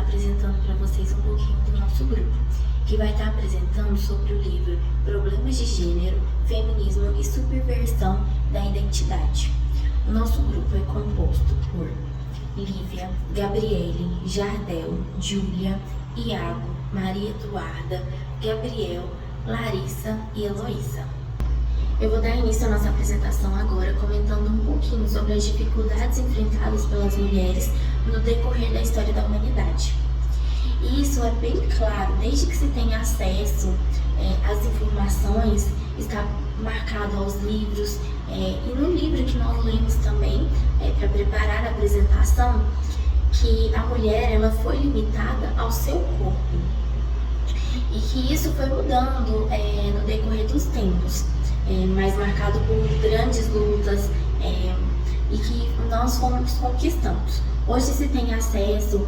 apresentando para vocês um pouquinho do nosso grupo, que vai estar apresentando sobre o livro Problemas de Gênero, Feminismo e Subversão da Identidade. O nosso grupo é composto por Lívia, Gabriele, Jardel, Júlia, Iago, Maria Eduarda, Gabriel, Larissa e Heloísa. Eu vou dar início à nossa apresentação agora comentando um pouquinho sobre as dificuldades enfrentadas pelas mulheres no decorrer da história da humanidade. E isso é bem claro, desde que se tem acesso às informações, está marcado aos livros, e no livro que nós lemos também, para preparar a apresentação, que a mulher ela foi limitada ao seu corpo. E que isso foi mudando no decorrer dos tempos, mais marcado por grandes lutas e que nós fomos conquistando. Hoje se tem acesso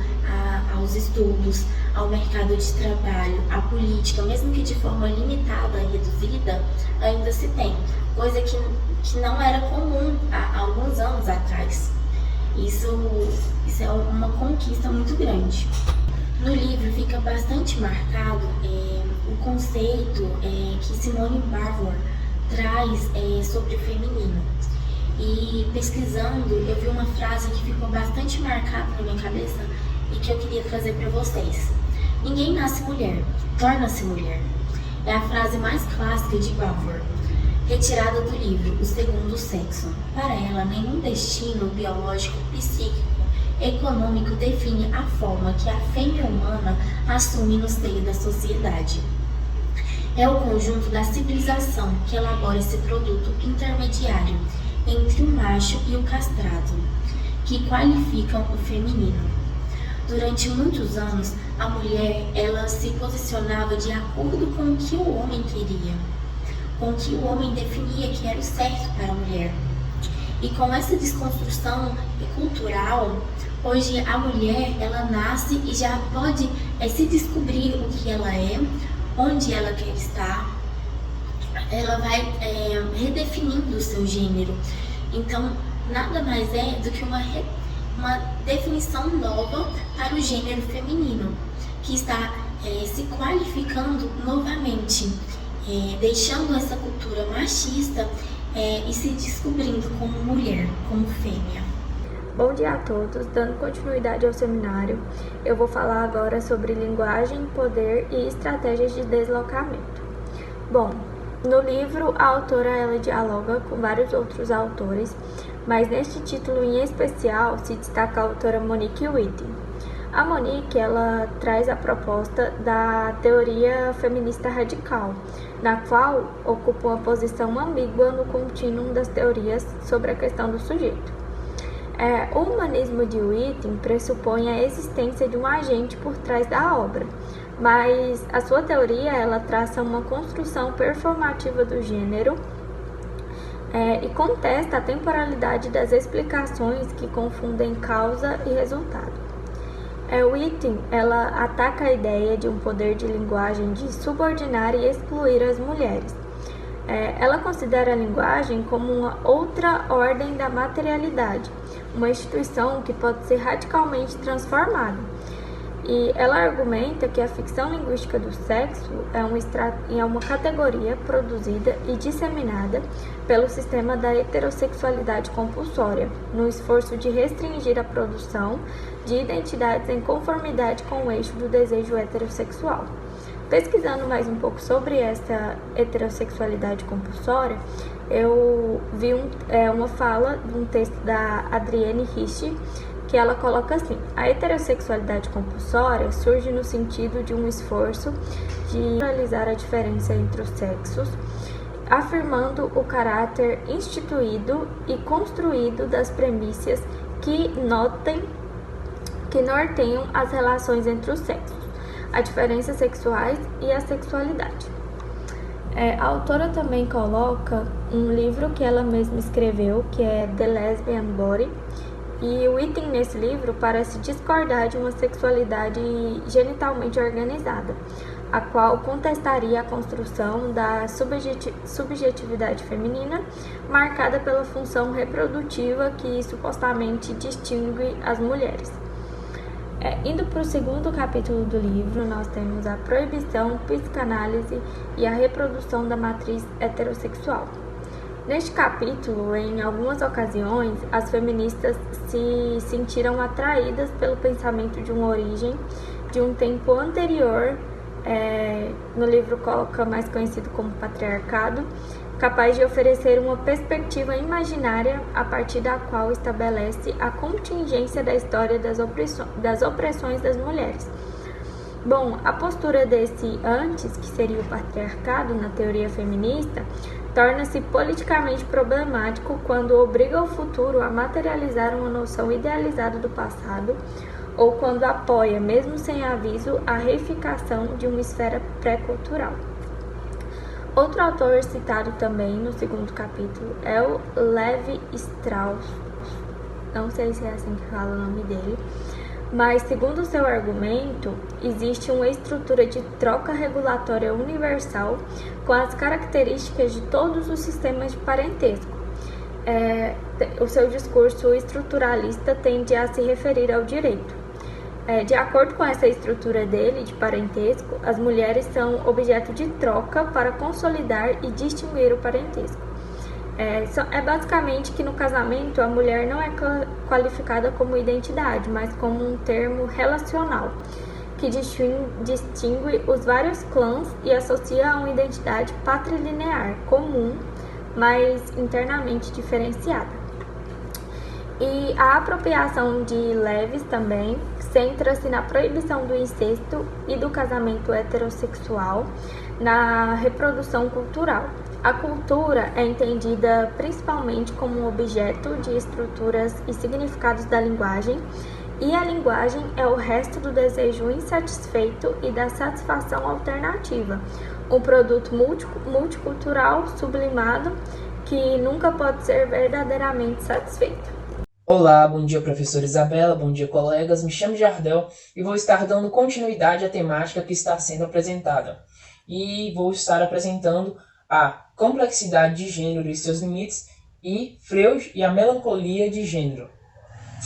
aos estudos, ao mercado de trabalho, à política, mesmo que de forma limitada e reduzida, ainda se tem, coisa que não era comum há alguns anos atrás. Isso é uma conquista muito grande. No livro fica bastante marcado o conceito que Simone Beauvoir traz sobre o feminino. E pesquisando, eu vi uma frase que ficou bastante marcada na minha cabeça e que eu queria trazer para vocês. Ninguém nasce mulher, torna-se mulher. É a frase mais clássica de Beauvoir, retirada do livro O Segundo Sexo. Para ela, nenhum destino biológico, psíquico, econômico define a forma que a fêmea humana assume no seio da sociedade. É o conjunto da civilização que elabora esse produto intermediário entre o macho e o castrado, que qualificam o feminino. Durante muitos anos, a mulher ela se posicionava de acordo com o que o homem queria, com o que o homem definia que era o certo para a mulher. E com essa desconstrução cultural, hoje a mulher ela nasce e já pode se descobrir o que ela é, onde ela quer estar. Ela vai redefinindo o seu gênero. Então, nada mais é do que uma definição nova para o gênero feminino, que está se qualificando novamente, deixando essa cultura machista e se descobrindo como mulher, como fêmea. Bom dia a todos, dando continuidade ao seminário, eu vou falar agora sobre linguagem, poder e estratégias de deslocamento. Bom, no livro a autora ela dialoga com vários outros autores, mas neste título em especial se destaca a autora Monique Wittig. A Monique ela traz a proposta da teoria feminista radical, na qual ocupa uma posição ambígua no contínuo das teorias sobre a questão do sujeito. O humanismo de Wittig pressupõe a existência de um agente por trás da obra, mas a sua teoria ela traça uma construção performativa do gênero e contesta a temporalidade das explicações que confundem causa e resultado. Wittig ela ataca a ideia de um poder de linguagem de subordinar e excluir as mulheres. Ela considera a linguagem como uma outra ordem da materialidade, uma instituição que pode ser radicalmente transformada. E ela argumenta que a ficção linguística do sexo é uma categoria produzida e disseminada pelo sistema da heterossexualidade compulsória, no esforço de restringir a produção de identidades em conformidade com o eixo do desejo heterossexual. Pesquisando mais um pouco sobre essa heterossexualidade compulsória, eu vi uma fala de um texto da Adrienne Rich, que ela coloca assim: a heterossexualidade compulsória surge no sentido de um esforço de realizar a diferença entre os sexos, afirmando o caráter instituído e construído das premissas que norteiam as relações entre os sexos, as diferenças sexuais e a sexualidade. A autora também coloca um livro que ela mesma escreveu, que é The Lesbian Body, e o Wittig nesse livro parece discordar de uma sexualidade genitalmente organizada, a qual contestaria a construção da subjetividade feminina, marcada pela função reprodutiva que supostamente distingue as mulheres. Indo para o segundo capítulo do livro, nós temos a proibição, psicanálise e a reprodução da matriz heterossexual. Neste capítulo, em algumas ocasiões, as feministas se sentiram atraídas pelo pensamento de uma origem de um tempo anterior, no livro coloca mais conhecido como patriarcado, capaz de oferecer uma perspectiva imaginária a partir da qual estabelece a contingência da história das opressões das mulheres. Bom, a postura desse antes, que seria o patriarcado na teoria feminista, torna-se politicamente problemático quando obriga o futuro a materializar uma noção idealizada do passado ou quando apoia, mesmo sem aviso, a reificação de uma esfera pré-cultural. Outro autor citado também no segundo capítulo é o Levi Strauss, não sei se é assim que fala o nome dele, mas segundo seu argumento, existe uma estrutura de troca regulatória universal com as características de todos os sistemas de parentesco. O seu discurso estruturalista tende a se referir ao direito. De acordo com essa estrutura dele, de parentesco, as mulheres são objeto de troca para consolidar e distinguir o parentesco. É basicamente que no casamento a mulher não é qualificada como identidade, mas como um termo relacional, que distingue os vários clãs e associa a uma identidade patrilinear comum, mas internamente diferenciada. E a apropriação de Leves também centra-se na proibição do incesto e do casamento heterossexual na reprodução cultural. A cultura é entendida principalmente como um objeto de estruturas e significados da linguagem, e a linguagem é o resto do desejo insatisfeito e da satisfação alternativa, um produto multicultural sublimado que nunca pode ser verdadeiramente satisfeito. Olá, bom dia professora Isabela, bom dia colegas, me chamo Jardel e vou estar dando continuidade à temática que está sendo apresentada. E vou estar apresentando a complexidade de gênero e seus limites e Freud e a melancolia de gênero.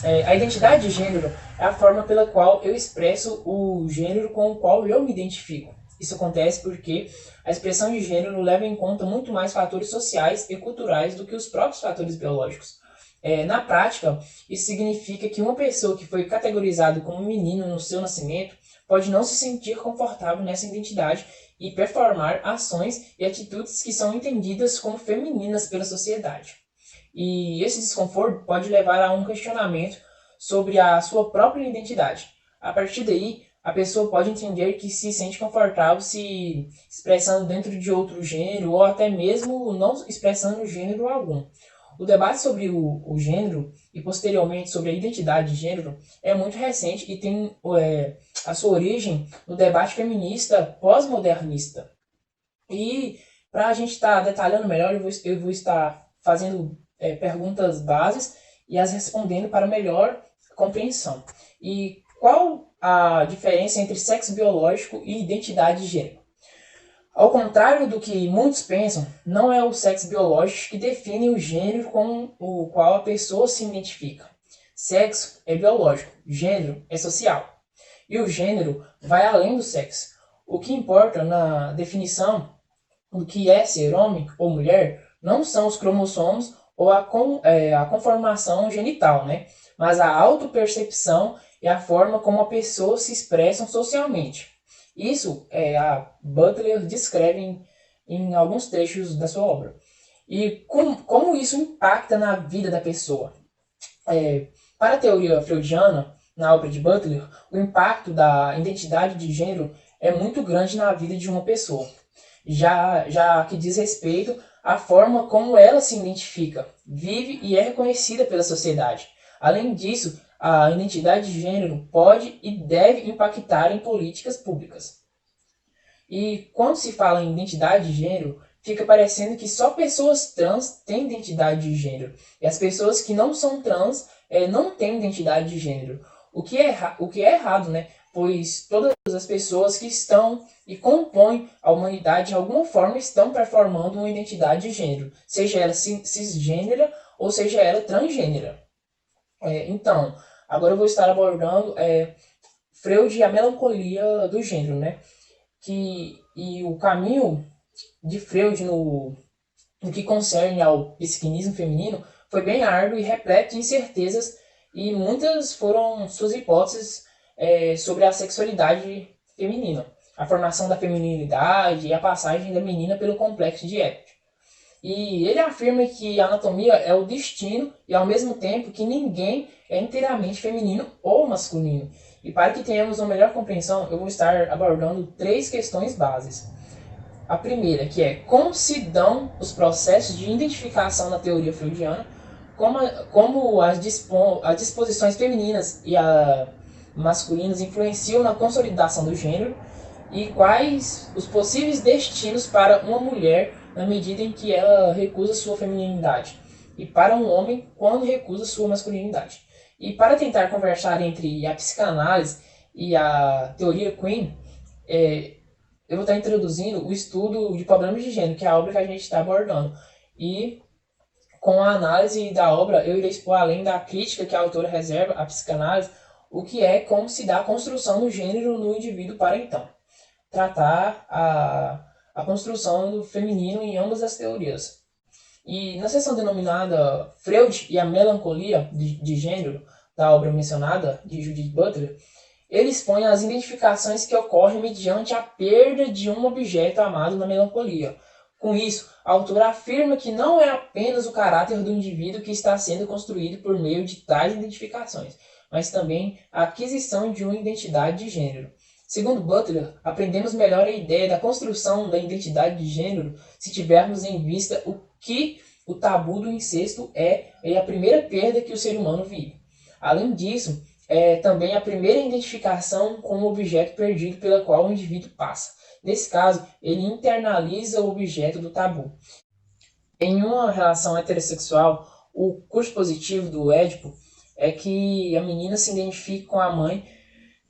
A identidade de gênero é a forma pela qual eu expresso o gênero com o qual eu me identifico. Isso acontece porque a expressão de gênero leva em conta muito mais fatores sociais e culturais do que os próprios fatores biológicos. Na prática, isso significa que uma pessoa que foi categorizada como menino no seu nascimento pode não se sentir confortável nessa identidade e performar ações e atitudes que são entendidas como femininas pela sociedade. E esse desconforto pode levar a um questionamento sobre a sua própria identidade. A partir daí, a pessoa pode entender que se sente confortável se expressando dentro de outro gênero ou até mesmo não expressando gênero algum. O debate sobre o gênero e posteriormente sobre a identidade de gênero é muito recente e tem a sua origem no debate feminista pós-modernista. E para a gente estar detalhando melhor, eu vou estar fazendo perguntas bases e as respondendo para melhor compreensão. E qual a diferença entre sexo biológico e identidade de gênero? Ao contrário do que muitos pensam, não é o sexo biológico que define o gênero com o qual a pessoa se identifica. Sexo é biológico, gênero é social. E o gênero vai além do sexo. O que importa na definição do que é ser homem ou mulher não são os cromossomos ou a conformação genital, mas a autopercepção e a forma como a pessoa se expressa socialmente. Isso a Butler descreve em alguns trechos da sua obra. E como isso impacta na vida da pessoa? Para a teoria freudiana, na obra de Butler, o impacto da identidade de gênero é muito grande na vida de uma pessoa, já que diz respeito à forma como ela se identifica, vive e é reconhecida pela sociedade. Além disso, a identidade de gênero pode e deve impactar em políticas públicas. E quando se fala em identidade de gênero, fica parecendo que só pessoas trans têm identidade de gênero. E as pessoas que não são trans não têm identidade de gênero. O que é errado, pois todas as pessoas que estão e compõem a humanidade de alguma forma estão performando uma identidade de gênero, seja ela cisgênera ou seja ela transgênera. Então, agora eu vou estar abordando Freud e a melancolia do gênero, né? E o caminho de Freud no que concerne ao psiquismo feminino foi bem árduo e repleto de incertezas, e muitas foram suas hipóteses sobre a sexualidade feminina, a formação da feminilidade e a passagem da menina pelo complexo de Édipo. E ele afirma que a anatomia é o destino e, ao mesmo tempo, que ninguém é inteiramente feminino ou masculino. E para que tenhamos uma melhor compreensão, eu vou estar abordando 3 questões bases. A primeira, que é como se dão os processos de identificação na teoria freudiana, como as disposições femininas e masculinas influenciam na consolidação do gênero, e quais os possíveis destinos para uma mulher na medida em que ela recusa sua feminilidade, e para um homem quando recusa sua masculinidade. E para tentar conversar entre a psicanálise e a teoria Queen, eu vou estar introduzindo o estudo de problemas de gênero, que é a obra que a gente está abordando. E com a análise da obra, eu irei expor, além da crítica que a autora reserva à psicanálise, o que é como se dá a construção do gênero no indivíduo para então tratar a construção do feminino em ambas as teorias. E na seção denominada Freud e a Melancolia de Gênero, da obra mencionada, de Judith Butler, ele expõe as identificações que ocorrem mediante a perda de um objeto amado na melancolia. Com isso, a autora afirma que não é apenas o caráter do indivíduo que está sendo construído por meio de tais identificações, mas também a aquisição de uma identidade de gênero. Segundo Butler, aprendemos melhor a ideia da construção da identidade de gênero se tivermos em vista o que o tabu do incesto é a primeira perda que o ser humano vive. Além disso, é também a primeira identificação com o objeto perdido pela qual o indivíduo passa. Nesse caso, ele internaliza o objeto do tabu. Em uma relação heterossexual, o curso positivo do Édipo é que a menina se identifique com a mãe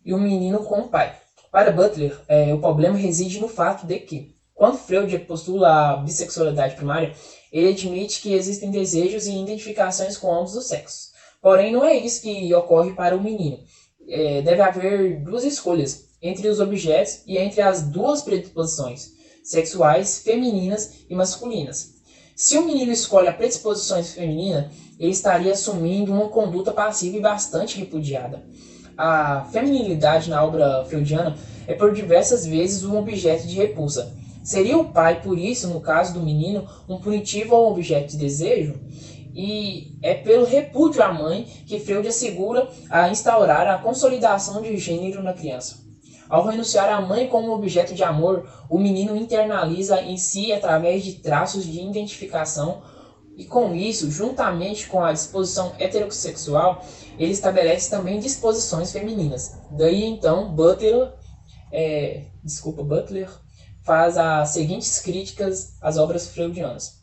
e o menino com o pai. Para Butler, o problema reside no fato de que, quando Freud postula a bissexualidade primária, ele admite que existem desejos e identificações com ambos os sexos. Porém, não é isso que ocorre para o menino. Deve haver 2 escolhas entre os objetos e entre as 2 predisposições sexuais femininas e masculinas. Se o menino escolhe a predisposição feminina, ele estaria assumindo uma conduta passiva e bastante repudiada. A feminilidade na obra freudiana é por diversas vezes um objeto de repulsa. Seria o pai, por isso, no caso do menino, um punitivo ou um objeto de desejo? E é pelo repúdio à mãe que Freud assegura a instaurar a consolidação de gênero na criança. Ao renunciar à mãe como objeto de amor, o menino internaliza em si através de traços de identificação, e com isso, juntamente com a disposição heterossexual, ele estabelece também disposições femininas. Daí então Butler faz as seguintes críticas às obras freudianas.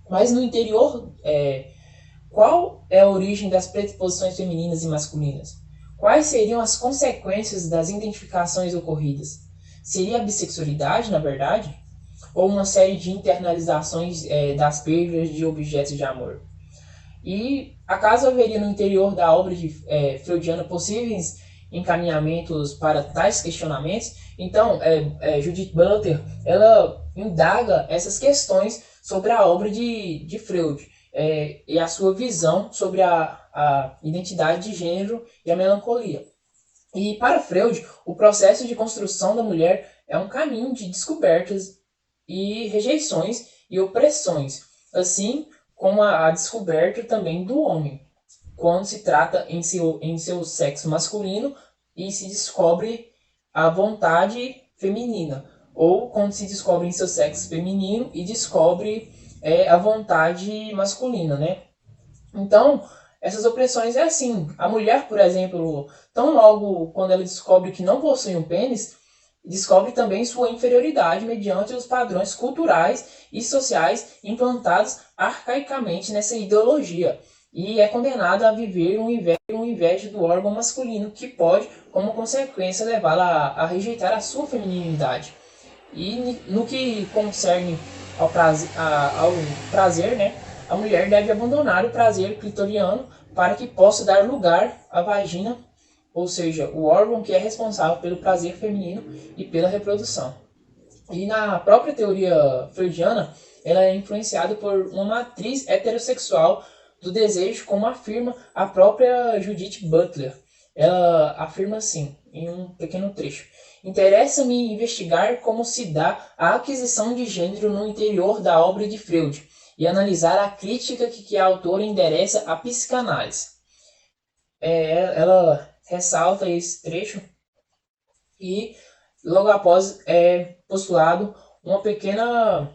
Mas no interior, qual é a origem das predisposições femininas e masculinas? Quais seriam as consequências das identificações ocorridas? Seria a bissexualidade, na verdade? Ou uma série de internalizações das perdas de objetos de amor? E acaso haveria no interior da obra freudiana possíveis encaminhamentos para tais questionamentos? Então, Judith Butler, ela indaga essas questões sobre a obra de Freud e a sua visão sobre a identidade de gênero e a melancolia. E para Freud, o processo de construção da mulher é um caminho de descobertas e rejeições e opressões, assim como a descoberta também do homem, quando se trata em seu sexo masculino e se descobre a vontade feminina, ou quando se descobre em seu sexo feminino e descobre a vontade masculina, né? Então, essas opressões é assim. A mulher, por exemplo, tão logo quando ela descobre que não possui um pênis, descobre também sua inferioridade mediante os padrões culturais e sociais implantados arcaicamente nessa ideologia, e é condenada a viver um inveja do órgão masculino, que pode, como consequência, levá-la a rejeitar a sua feminilidade. E no que concerne ao prazer, né, a mulher deve abandonar o prazer clitoriano para que possa dar lugar à vagina ou seja, o órgão que é responsável pelo prazer feminino e pela reprodução. E na própria teoria freudiana, ela é influenciada por uma matriz heterossexual do desejo, como afirma a própria Judith Butler. Ela afirma assim, em um pequeno trecho: interessa-me investigar como se dá a aquisição de gênero no interior da obra de Freud e analisar a crítica que a autora endereça à psicanálise. Ela ressalta esse trecho e logo após é postulado uma pequena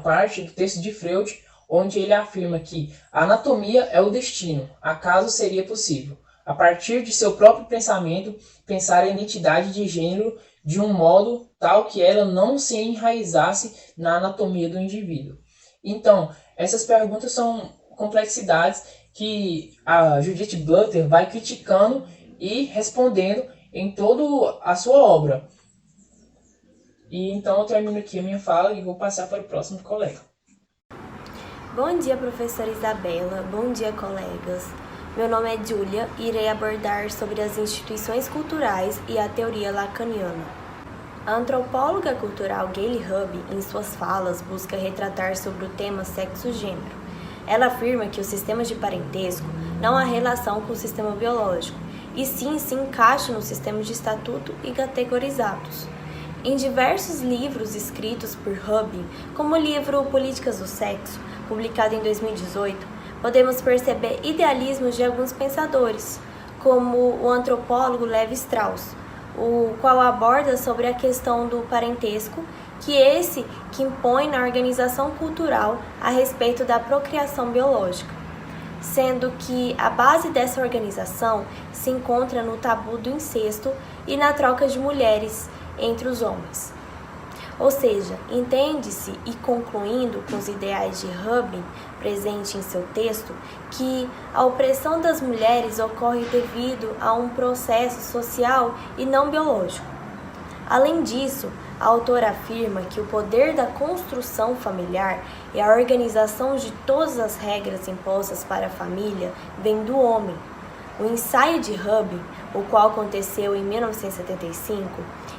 parte do texto de Freud, onde ele afirma que a anatomia é o destino, acaso seria possível, a partir de seu próprio pensamento, pensar a identidade de gênero de um modo tal que ela não se enraizasse na anatomia do indivíduo. Então, essas perguntas são complexidades que a Judith Butler vai criticando e respondendo em toda a sua obra. E então eu termino aqui a minha fala e vou passar para o próximo colega. Bom dia, professora Isabela. Bom dia, colegas. Meu nome é Júlia e irei abordar sobre as instituições culturais e a teoria lacaniana. A antropóloga cultural Gayle Hubby, em suas falas, busca retratar sobre o tema sexo-gênero. Ela afirma que os sistemas de parentesco não há relação com o sistema biológico, e sim se encaixam no sistema de estatuto e categorizados. Em diversos livros escritos por Hubby, como o livro Políticas do Sexo, publicado em 2018, podemos perceber idealismos de alguns pensadores, como o antropólogo Levi Strauss, o qual aborda sobre a questão do parentesco, que impõe na organização cultural a respeito da procriação biológica, sendo que a base dessa organização se encontra no tabu do incesto e na troca de mulheres entre os homens. Ou seja, entende-se, e concluindo com os ideais de Hubby presente em seu texto, que a opressão das mulheres ocorre devido a um processo social e não biológico. Além disso, a autora afirma que o poder da construção familiar e a organização de todas as regras impostas para a família vem do homem. O ensaio de Hubby, o qual aconteceu em 1975,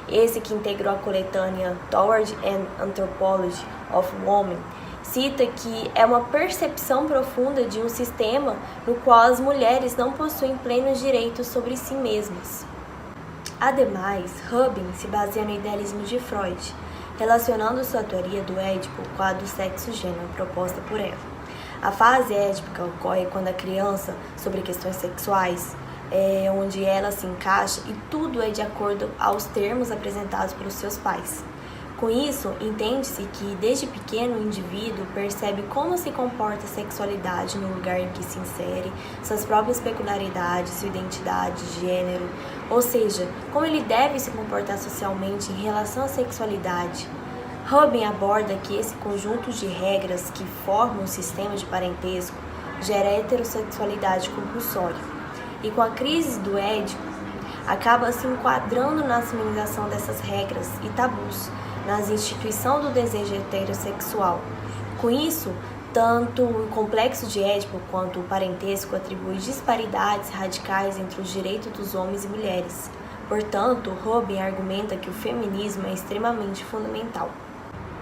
esse que integrou a coletânea Toward an Anthropology of Women, cita que é uma percepção profunda de um sistema no qual as mulheres não possuem plenos direitos sobre si mesmas. Ademais, Hubby se baseia no idealismo de Freud, relacionando sua teoria do Édipo com a do sexo-gênero proposta por ela. A fase édipica ocorre quando a criança, sobre questões sexuais, onde ela se encaixa e tudo é de acordo aos termos apresentados pelos seus pais. Com isso, entende-se que desde pequeno o indivíduo percebe como se comporta a sexualidade no lugar em que se insere, suas próprias peculiaridades, sua identidade, gênero, ou seja, como ele deve se comportar socialmente em relação à sexualidade. Hubby aborda que esse conjunto de regras que formam o sistema de parentesco gera heterossexualidade compulsória, e com a crise do Édipo, acaba se enquadrando na assimilação dessas regras e tabus nas instituições do desejo heterossexual. Com isso, tanto o complexo de Édipo quanto o parentesco atribui disparidades radicais entre os direitos dos homens e mulheres. Portanto, Hubby argumenta que o feminismo é extremamente fundamental.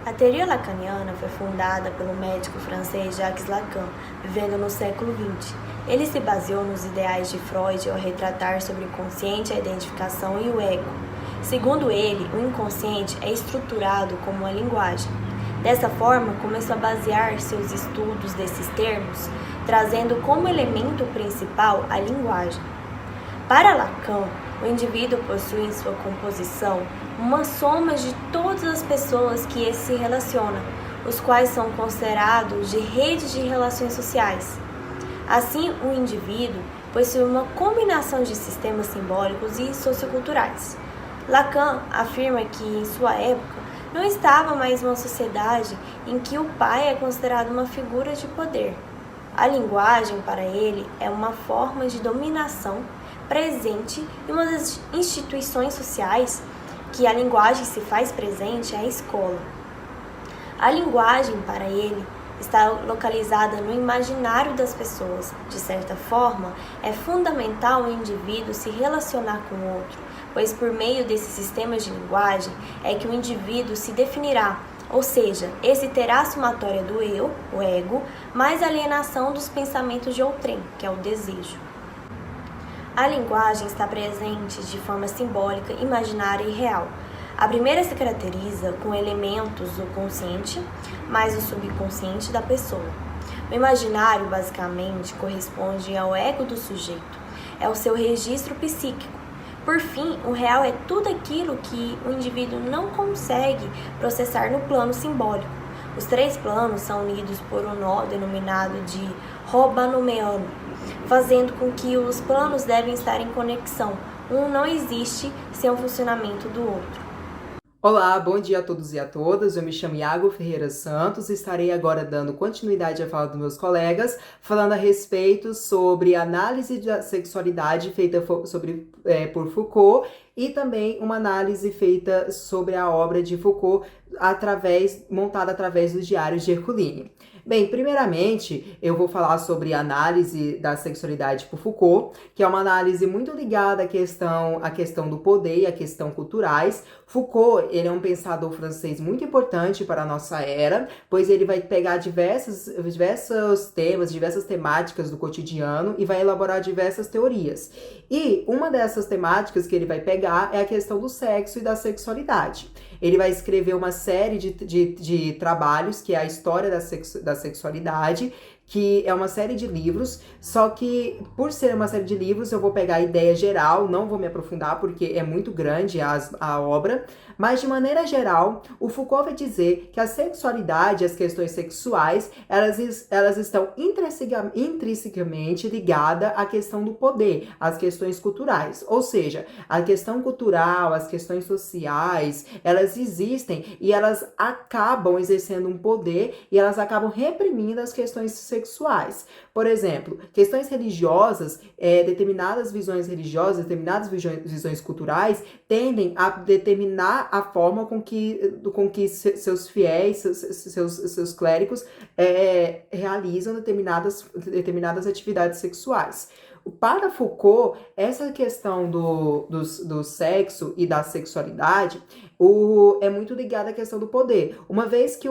A teoria lacaniana foi fundada pelo médico francês Jacques Lacan, vivendo no século XX. Ele se baseou nos ideais de Freud ao retratar sobre o consciente, a identificação e o ego. Segundo ele, o inconsciente é estruturado como uma linguagem. Dessa forma, começou a basear seus estudos desses termos, trazendo como elemento principal a linguagem. Para Lacan, o indivíduo possui em sua composição uma soma de todas as pessoas que ele se relaciona, os quais são considerados de redes de relações sociais. Assim, o indivíduo possui uma combinação de sistemas simbólicos e socioculturais. Lacan afirma que, em sua época, não estava mais uma sociedade em que o pai é considerado uma figura de poder. A linguagem, para ele, é uma forma de dominação presente em uma das instituições sociais que a linguagem se faz presente é a escola. A linguagem, para ele, está localizada no imaginário das pessoas. De certa forma, é fundamental o indivíduo se relacionar com o outro, pois por meio desses sistemas de linguagem é que o indivíduo se definirá, ou seja, esse terá a somatória do eu, o ego, mais a alienação dos pensamentos de outrem, que é o desejo. A linguagem está presente de forma simbólica, imaginária e real. A primeira se caracteriza com elementos do consciente mais o subconsciente da pessoa. O imaginário, basicamente, corresponde ao ego do sujeito, é o seu registro psíquico. Por fim, o real é tudo aquilo que o indivíduo não consegue processar no plano simbólico. Os 3 planos são unidos por um nó denominado de Hobbanomeano, fazendo com que os planos devem estar em conexão. Um não existe sem o funcionamento do outro. Olá, bom dia a todos e a todas. Eu me chamo Iago Ferreira Santos e estarei agora dando continuidade à fala dos meus colegas, falando a respeito sobre análise da sexualidade feita por Foucault e também uma análise feita sobre a obra de Foucault montada através dos diários de Herculine. Bem, primeiramente, eu vou falar sobre a análise da sexualidade por Foucault, que é uma análise muito ligada à questão do poder e à questão culturais. Foucault, ele é um pensador francês muito importante para a nossa era, pois ele vai pegar diversos temas, diversas temáticas do cotidiano e vai elaborar diversas teorias. E uma dessas temáticas que ele vai pegar é a questão do sexo e da sexualidade. Ele vai escrever uma série de trabalhos, que é a história da sexualidade, que é uma série de livros, só que por ser uma série de livros eu vou pegar a ideia geral, não vou me aprofundar porque é muito grande a obra, mas de maneira geral, o Foucault vai dizer que a sexualidade, as questões sexuais, elas estão intrinsecamente ligadas à questão do poder, às questões culturais, ou seja, a questão cultural, as questões sociais, elas existem e elas acabam exercendo um poder e elas acabam reprimindo as questões sexuais. Por exemplo, questões religiosas, determinadas visões religiosas, determinadas visões culturais tendem a determinar a forma com que seus fiéis, seus clérigos realizam determinadas atividades sexuais. Para Foucault, essa questão do sexo e da sexualidade é muito ligada à questão do poder. Uma vez que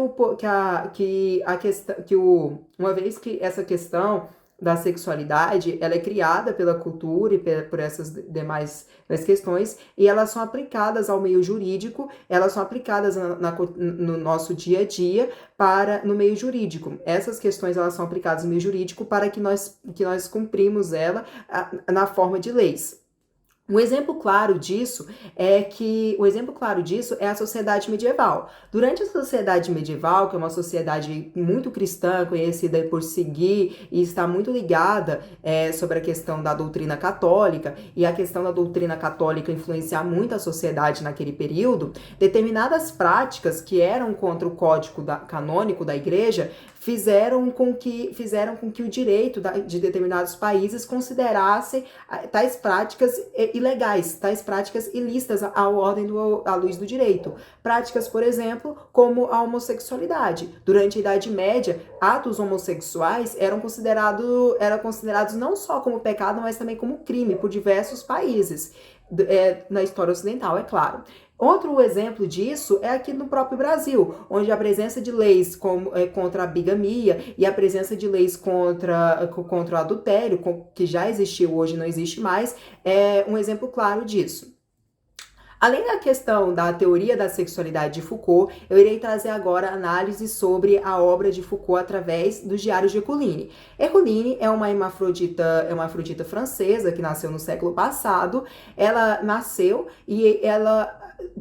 essa questão da sexualidade, ela é criada pela cultura e por essas demais questões, e elas são aplicadas ao meio jurídico, elas são aplicadas no nosso dia a dia no meio jurídico. Essas questões, elas são aplicadas no meio jurídico para que nós cumprimos ela na forma de leis. Um exemplo claro disso é a sociedade medieval. Durante a sociedade medieval, que é uma sociedade muito cristã, conhecida por seguir e está muito ligada sobre a questão da doutrina católica, e a questão da doutrina católica influenciar muito a sociedade naquele período, determinadas práticas que eram contra o código canônico da igreja fizeram com que o direito de determinados países considerasse tais práticas ilegais, tais práticas ilícitas à luz do direito. Práticas, por exemplo, como a homossexualidade. Durante a Idade Média, atos homossexuais eram considerados não só como pecado, mas também como crime por diversos países, na história ocidental, é claro. Outro exemplo disso é aqui no próprio Brasil, onde a presença de leis contra a bigamia e a presença de leis contra o adultério, que já existiu, hoje não existe mais, é um exemplo claro disso. Além da questão da teoria da sexualidade de Foucault, eu irei trazer agora análise sobre a obra de Foucault através dos diários de Herculine. Herculine é uma hermafrodita francesa que nasceu no século passado. Ela nasceu e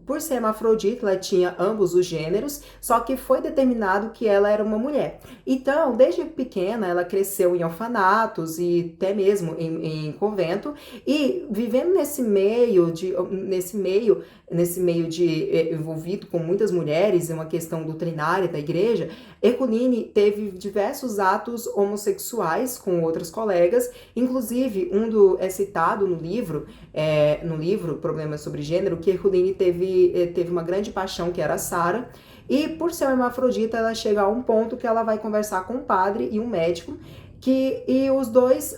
por ser hermafrodita, ela tinha ambos os gêneros, só que foi determinado que ela era uma mulher. Então, desde pequena, ela cresceu em orfanatos e até mesmo em convento, e vivendo nesse meio nesse meio envolvido com muitas mulheres, é uma questão doutrinária da igreja, Herculine teve diversos atos homossexuais com outras colegas, inclusive é citado no livro Problemas sobre Gênero, que Herculine teve uma grande paixão, que era Sara, e por ser uma hermafrodita, ela chega a um ponto que ela vai conversar com um padre e um médico, e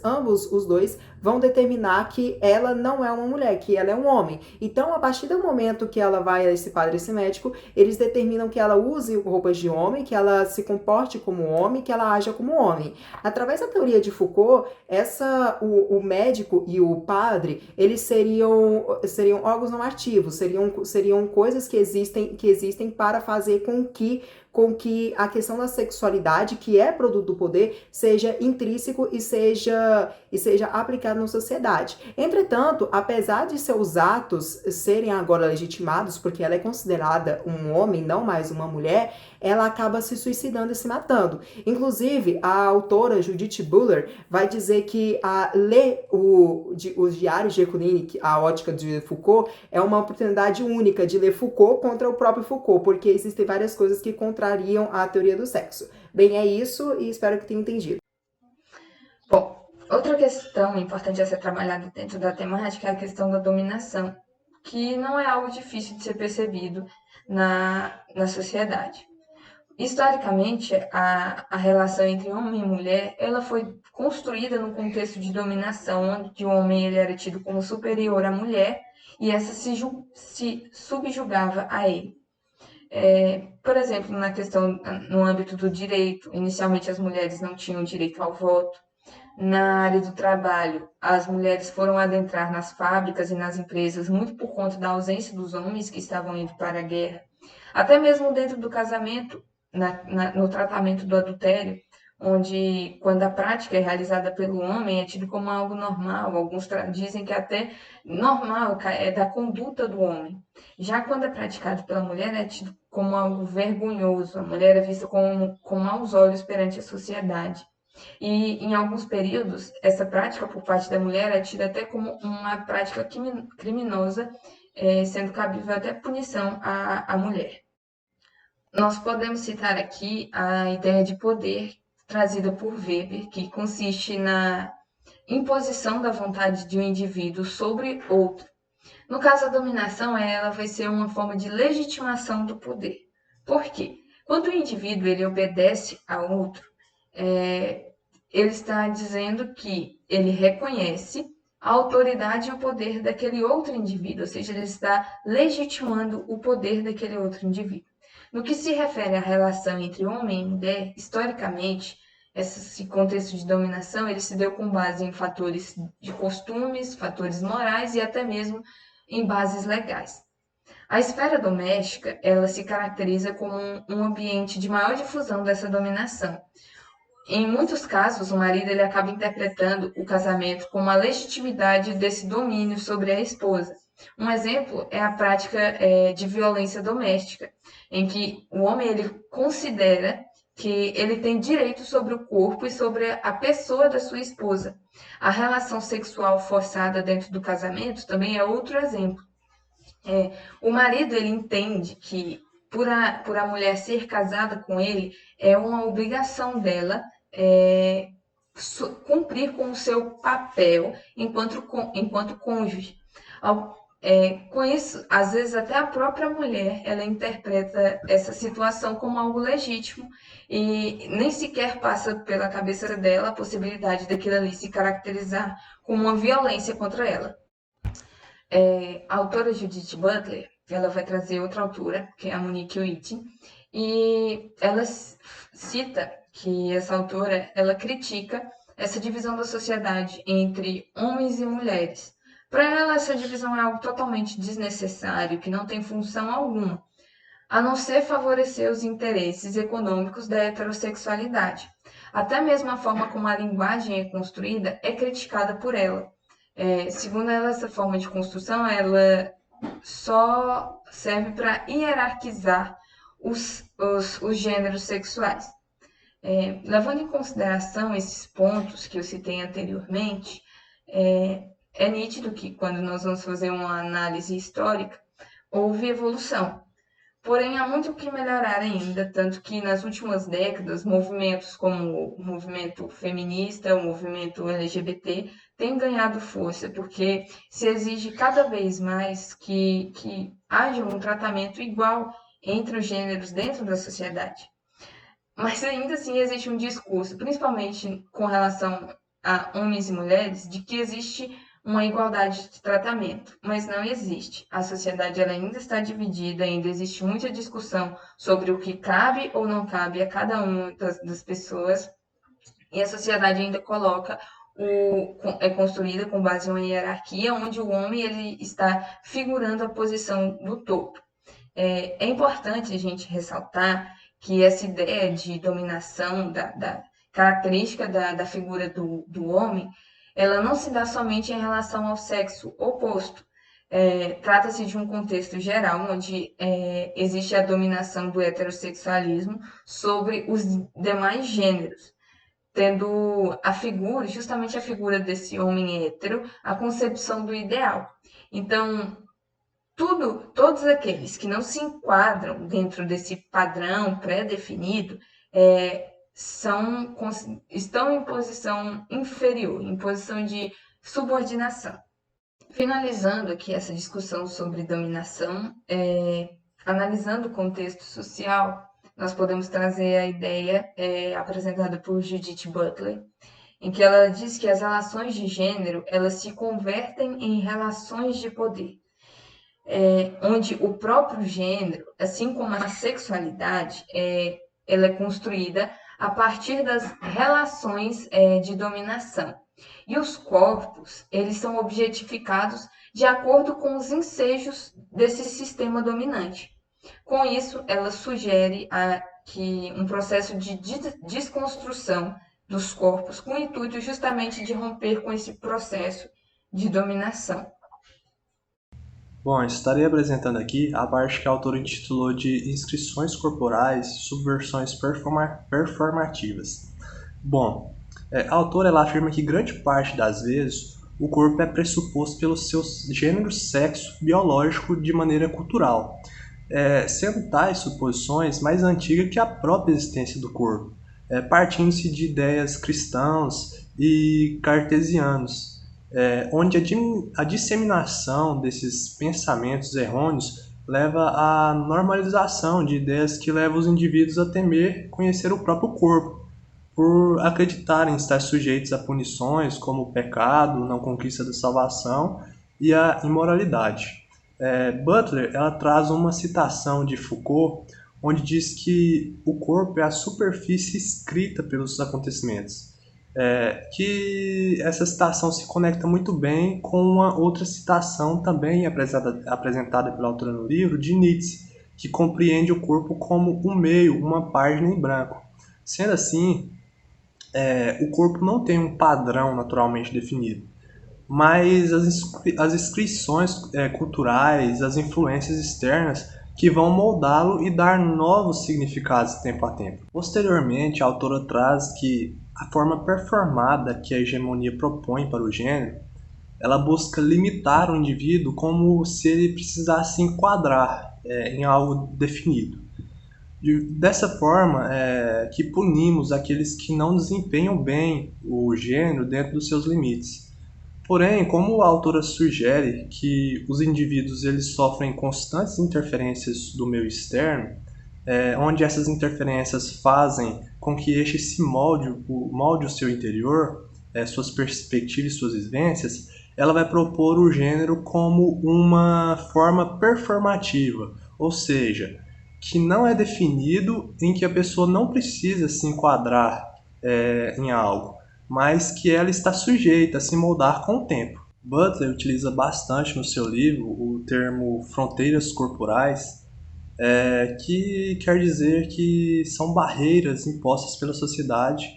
ambos os dois vão determinar que ela não é uma mulher, que ela é um homem. Então, a partir do momento que ela vai a esse padre e esse médico, eles determinam que ela use roupas de homem, que ela se comporte como homem, que ela haja como homem. Através da teoria de Foucault, o médico e o padre, eles seriam órgãos normativos, seriam coisas que existem para fazer com que a questão da sexualidade, que é produto do poder, seja intrínseco e seja aplicado na sociedade. Entretanto, apesar de seus atos serem agora legitimados, porque ela é considerada um homem, não mais uma mulher, ela acaba se suicidando e se matando. Inclusive, a autora Judith Butler vai dizer que ler os diários de Herculine, a ótica de Foucault, é uma oportunidade única de ler Foucault contra o próprio Foucault, porque existem várias coisas que contrariam a teoria do sexo. Bem, é isso e espero que tenha entendido. Bom, outra questão importante a ser trabalhada dentro da temática é a questão da dominação, que não é algo difícil de ser percebido na sociedade. Historicamente, a relação entre homem e mulher, ela foi construída num contexto de dominação, onde o homem ele era tido como superior à mulher e essa se subjugava a ele. Por exemplo, no âmbito do direito, inicialmente as mulheres não tinham direito ao voto. Na área do trabalho, as mulheres foram adentrar nas fábricas e nas empresas muito por conta da ausência dos homens que estavam indo para a guerra. Até mesmo dentro do casamento, no tratamento do adultério, onde quando a prática é realizada pelo homem é tido como algo normal, alguns dizem que até normal, é da conduta do homem. Já quando é praticado pela mulher é tido como algo vergonhoso, a mulher é vista com maus olhos perante a sociedade. E em alguns períodos, essa prática por parte da mulher é tida até como uma prática criminosa, sendo cabível até punição à mulher. Nós podemos citar aqui a ideia de poder trazida por Weber, que consiste na imposição da vontade de um indivíduo sobre outro. No caso, a dominação ela vai ser uma forma de legitimação do poder. Por quê? Quando o indivíduo ele obedece a outro, ele está dizendo que ele reconhece a autoridade e o poder daquele outro indivíduo, ou seja, ele está legitimando o poder daquele outro indivíduo. No que se refere à relação entre homem e mulher, historicamente, esse contexto de dominação ele se deu com base em fatores de costumes, fatores morais e até mesmo em bases legais. A esfera doméstica ela se caracteriza como um ambiente de maior difusão dessa dominação. Em muitos casos, o marido ele acaba interpretando o casamento como a legitimidade desse domínio sobre a esposa. Um exemplo é a prática de violência doméstica, em que o homem ele considera que ele tem direito sobre o corpo e sobre a pessoa da sua esposa. A relação sexual forçada dentro do casamento também é outro exemplo. O marido ele entende que por a mulher ser casada com ele, é uma obrigação dela cumprir com o seu papel enquanto cônjuge. Com isso, às vezes até a própria mulher ela interpreta essa situação como algo legítimo e nem sequer passa pela cabeça dela a possibilidade daquilo ali se caracterizar como uma violência contra ela. A autora Judith Butler ela vai trazer outra autora, que é a Monique Wittig, e ela cita que essa autora ela critica essa divisão da sociedade entre homens e mulheres. Para ela, essa divisão é algo totalmente desnecessário, que não tem função alguma, a não ser favorecer os interesses econômicos da heterossexualidade. Até mesmo a forma como a linguagem é construída é criticada por ela. Segundo ela, essa forma de construção ela só serve para hierarquizar os gêneros sexuais. Levando em consideração esses pontos que eu citei anteriormente, é nítido que quando nós vamos fazer uma análise histórica, houve evolução. Porém, há muito o que melhorar ainda, tanto que nas últimas décadas, movimentos como o movimento feminista, o movimento LGBT, têm ganhado força, porque se exige cada vez mais que haja um tratamento igual entre os gêneros dentro da sociedade. Mas ainda assim existe um discurso, principalmente com relação a homens e mulheres, de que existe uma igualdade de tratamento, mas não existe. A sociedade ela ainda está dividida, ainda existe muita discussão sobre o que cabe ou não cabe a cada uma das pessoas, e a sociedade ainda coloca é construída com base em uma hierarquia, onde o homem ele está figurando a posição do topo. É importante a gente ressaltar que essa ideia de dominação, da característica da figura do homem, ela não se dá somente em relação ao sexo oposto. Trata-se de um contexto geral, onde existe a dominação do heterossexualismo sobre os demais gêneros, tendo a figura, justamente a figura desse homem hétero, a concepção do ideal. Então, todos aqueles que não se enquadram dentro desse padrão pré-definido estão em posição inferior, em posição de subordinação. Finalizando aqui essa discussão sobre dominação, analisando o contexto social, nós podemos trazer a ideia apresentada por Judith Butler, em que ela diz que as relações de gênero elas se convertem em relações de poder. Onde o próprio gênero, assim como a sexualidade, ela é construída a partir das relações de dominação. E os corpos, eles são objetificados de acordo com os ensejos desse sistema dominante. Com isso, ela sugere que um processo de desconstrução dos corpos com o intuito justamente de romper com esse processo de dominação. Bom, estarei apresentando aqui a parte que a autora intitulou de Inscrições Corporais, Subversões Performativas. Bom, a autora ela afirma que grande parte das vezes o corpo é pressuposto pelo seu gênero sexo biológico de maneira cultural, sendo tais suposições mais antigas que a própria existência do corpo, partindo-se de ideias cristãs e cartesianos, onde a disseminação desses pensamentos errôneos leva à normalização de ideias que levam os indivíduos a temer conhecer o próprio corpo, por acreditarem estar sujeitos a punições como o pecado, não conquista da salvação e a imoralidade. Butler ela traz uma citação de Foucault, onde diz que o corpo é a superfície escrita pelos acontecimentos. Que essa citação se conecta muito bem com uma outra citação também apresentada pela autora no livro, de Nietzsche, que compreende o corpo como um meio, uma página em branco. Sendo assim, o corpo não tem um padrão naturalmente definido, mas as inscrições culturais, as influências externas que vão moldá-lo e dar novos significados de tempo a tempo. Posteriormente, a autora traz que a forma performada que a hegemonia propõe para o gênero, ela busca limitar o indivíduo como se ele precisasse enquadrar em algo definido. Dessa forma, que punimos aqueles que não desempenham bem o gênero dentro dos seus limites. Porém, como a autora sugere que os indivíduos eles sofrem constantes interferências do meio externo, onde essas interferências fazem com que este se molde o seu interior, suas perspectivas e suas vivências, ela vai propor o gênero como uma forma performativa, ou seja, que não é definido, em que a pessoa não precisa se enquadrar em algo, mas que ela está sujeita a se moldar com o tempo. Butler utiliza bastante no seu livro o termo fronteiras corporais, que quer dizer que são barreiras impostas pela sociedade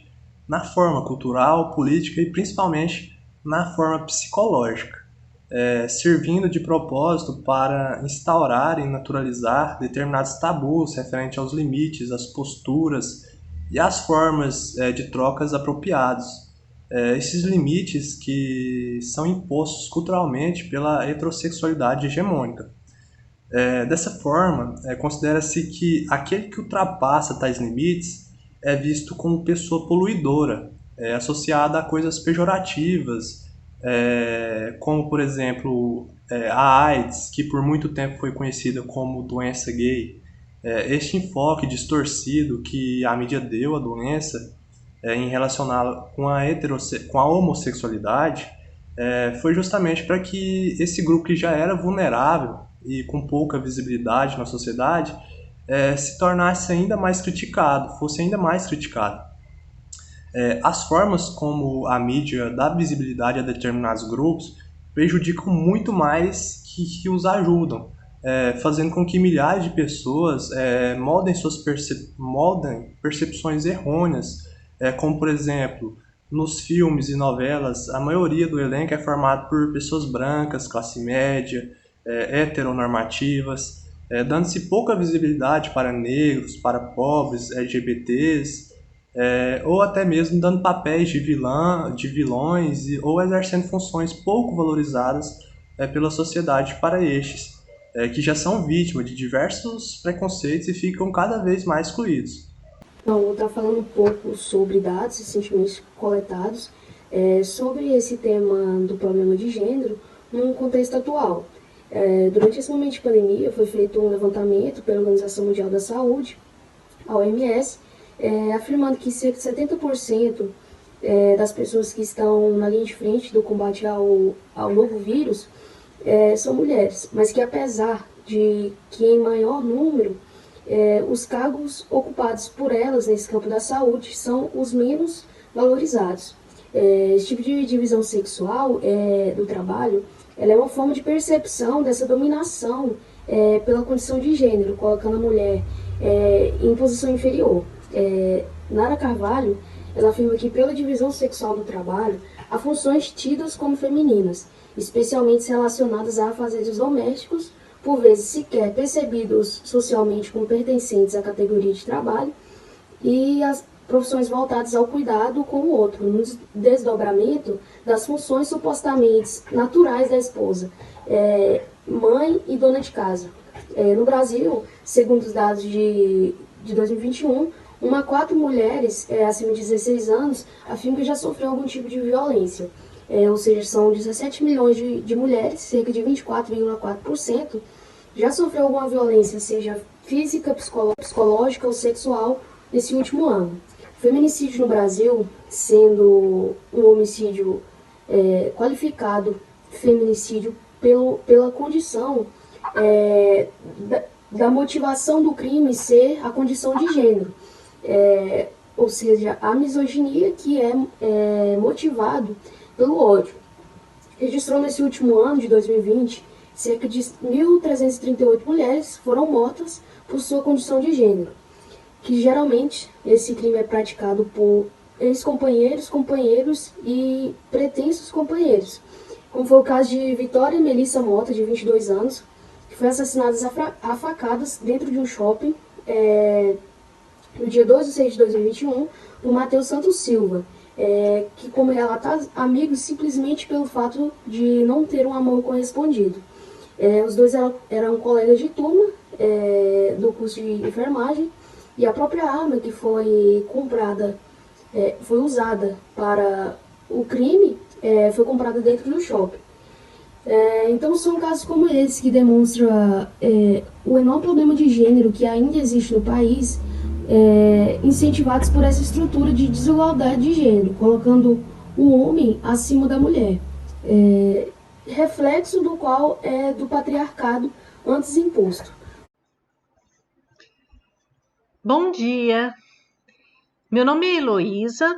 na forma cultural, política e principalmente na forma psicológica, servindo de propósito para instaurar e naturalizar determinados tabus referentes aos limites, às posturas e às formas de trocas apropriados. Esses limites que são impostos culturalmente pela heterossexualidade hegemônica. Dessa forma, considera-se que aquele que ultrapassa tais limites é visto como pessoa poluidora, associada a coisas pejorativas, como, por exemplo, a AIDS, que por muito tempo foi conhecida como doença gay. Este enfoque distorcido que a mídia deu à doença em relacioná-la com a homossexualidade foi justamente para que esse grupo que já era vulnerável e com pouca visibilidade na sociedade se tornasse ainda mais criticado, fosse ainda mais criticado. As formas como a mídia dá visibilidade a determinados grupos prejudicam muito mais que os ajudam, fazendo com que milhares de pessoas moldem percepções errôneas, como, por exemplo, nos filmes e novelas, a maioria do elenco é formado por pessoas brancas, classe média, heteronormativas, dando-se pouca visibilidade para negros, para pobres, LGBTs, ou até mesmo dando papéis de vilões ou exercendo funções pouco valorizadas pela sociedade para estes, que já são vítimas de diversos preconceitos e ficam cada vez mais excluídos. Então, eu vou estar falando um pouco sobre dados e sentimentos coletados sobre esse tema do problema de gênero num contexto atual. Durante esse momento de pandemia, foi feito um levantamento pela Organização Mundial da Saúde, a OMS, afirmando que cerca de 70% das pessoas que estão na linha de frente do combate ao novo vírus são mulheres, mas que apesar de que em maior número os cargos ocupados por elas nesse campo da saúde são os menos valorizados. Esse tipo de divisão sexual do trabalho, ela é uma forma de percepção dessa dominação pela condição de gênero, colocando a mulher em posição inferior. Nara Carvalho, ela afirma que pela divisão sexual do trabalho, há funções tidas como femininas, especialmente relacionadas a afazeres domésticos, por vezes sequer percebidos socialmente como pertencentes à categoria de trabalho, e as profissões voltadas ao cuidado com o outro, no desdobramento das funções supostamente naturais da esposa, mãe e dona de casa. No Brasil, segundo os dados de 2021, uma a 4 mulheres acima de 16 anos afirmam que já sofreu algum tipo de violência. Ou seja, são 17 milhões de mulheres, cerca de 24,4%, já sofreu alguma violência, seja física, psicológica ou sexual, nesse último ano. O feminicídio no Brasil, sendo um homicídio qualificado feminicídio pela condição da motivação do crime ser a condição de gênero. Ou seja, a misoginia que é motivado pelo ódio. Registrou nesse último ano de 2020, cerca de 1.338 mulheres foram mortas por sua condição de gênero, que geralmente esse crime é praticado por ex-companheiros, companheiros e pretensos companheiros, como foi o caso de Vitória Melissa Mota, de 22 anos, que foi assassinada a facadas dentro de um shopping no dia 2 de 6 de 2021, por Matheus Santos Silva, que, como relata, amigos simplesmente pelo fato de não ter um amor correspondido. Os dois eram colegas de turma do curso de enfermagem, e a própria arma que foi comprada, foi usada para o crime, foi comprada dentro do shopping. Então são casos como esse que demonstram o enorme problema de gênero que ainda existe no país, incentivados por essa estrutura de desigualdade de gênero, colocando o homem acima da mulher, reflexo do qual é do patriarcado antes imposto. Bom dia, meu nome é Heloísa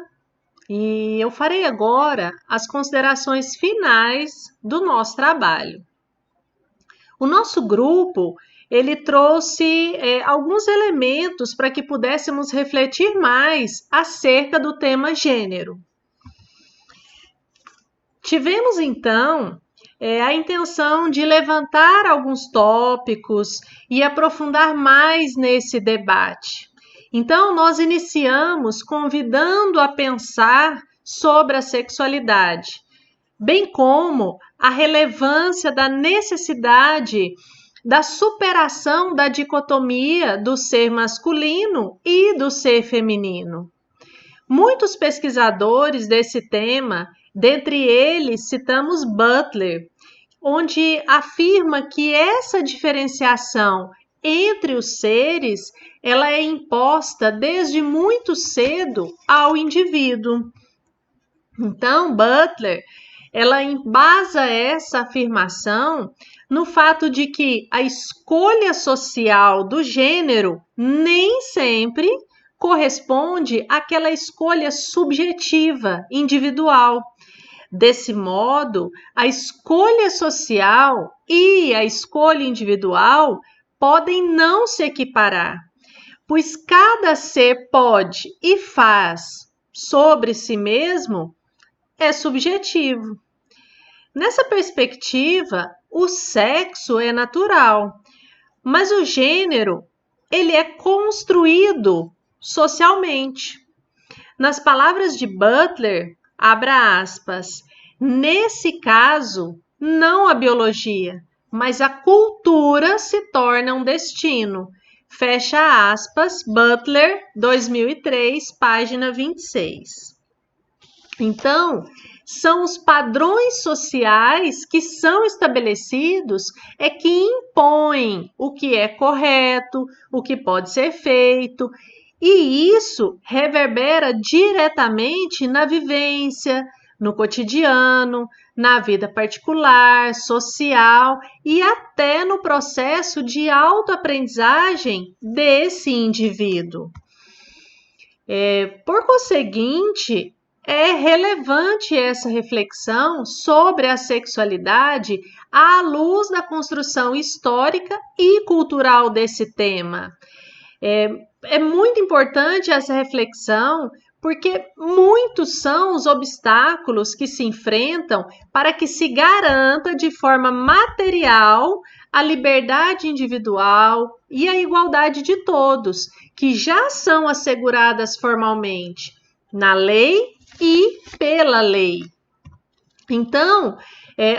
e eu farei agora as considerações finais do nosso trabalho. O nosso grupo, ele trouxe alguns elementos para que pudéssemos refletir mais acerca do tema gênero. Tivemos, então, a intenção de levantar alguns tópicos e aprofundar mais nesse debate. Então, nós iniciamos convidando a pensar sobre a sexualidade, bem como a relevância da necessidade da superação da dicotomia do ser masculino e do ser feminino. Muitos pesquisadores desse tema, dentre eles citamos Butler, onde afirma que essa diferenciação entre os seres, ela é imposta desde muito cedo ao indivíduo. Então, Butler, ela embasa essa afirmação no fato de que a escolha social do gênero nem sempre corresponde àquela escolha subjetiva, individual. Desse modo, a escolha social e a escolha individual podem não se equiparar, pois cada ser pode e faz sobre si mesmo é subjetivo. Nessa perspectiva, o sexo é natural, mas o gênero ele é construído socialmente. Nas palavras de Butler, abra aspas, nesse caso, não a biologia, mas a cultura se torna um destino. Fecha aspas, Butler, 2003, página 26. Então, são os padrões sociais que são estabelecidos que impõem o que é correto, o que pode ser feito, e isso reverbera diretamente na vivência, no cotidiano, na vida particular, social e até no processo de autoaprendizagem desse indivíduo. Por conseguinte, é relevante essa reflexão sobre a sexualidade à luz da construção histórica e cultural desse tema. É muito importante essa reflexão, porque muitos são os obstáculos que se enfrentam para que se garanta de forma material a liberdade individual e a igualdade de todos, que já são asseguradas formalmente na lei e pela lei. Então,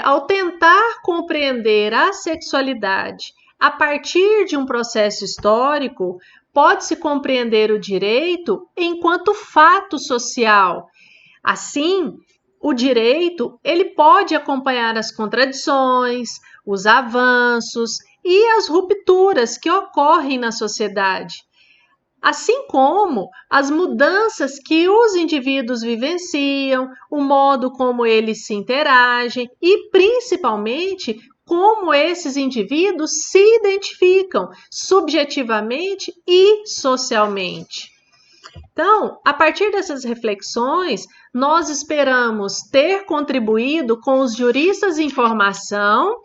ao tentar compreender a sexualidade a partir de um processo histórico, pode-se compreender o direito enquanto fato social. Assim, o direito ele pode acompanhar as contradições, os avanços e as rupturas que ocorrem na sociedade, assim como as mudanças que os indivíduos vivenciam, o modo como eles se interagem e, principalmente, como esses indivíduos se identificam subjetivamente e socialmente. Então, a partir dessas reflexões, nós esperamos ter contribuído com os juristas em formação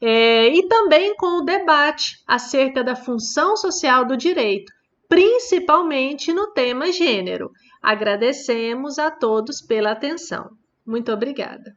e também com o debate acerca da função social do direito, principalmente no tema gênero. Agradecemos a todos pela atenção. Muito obrigada.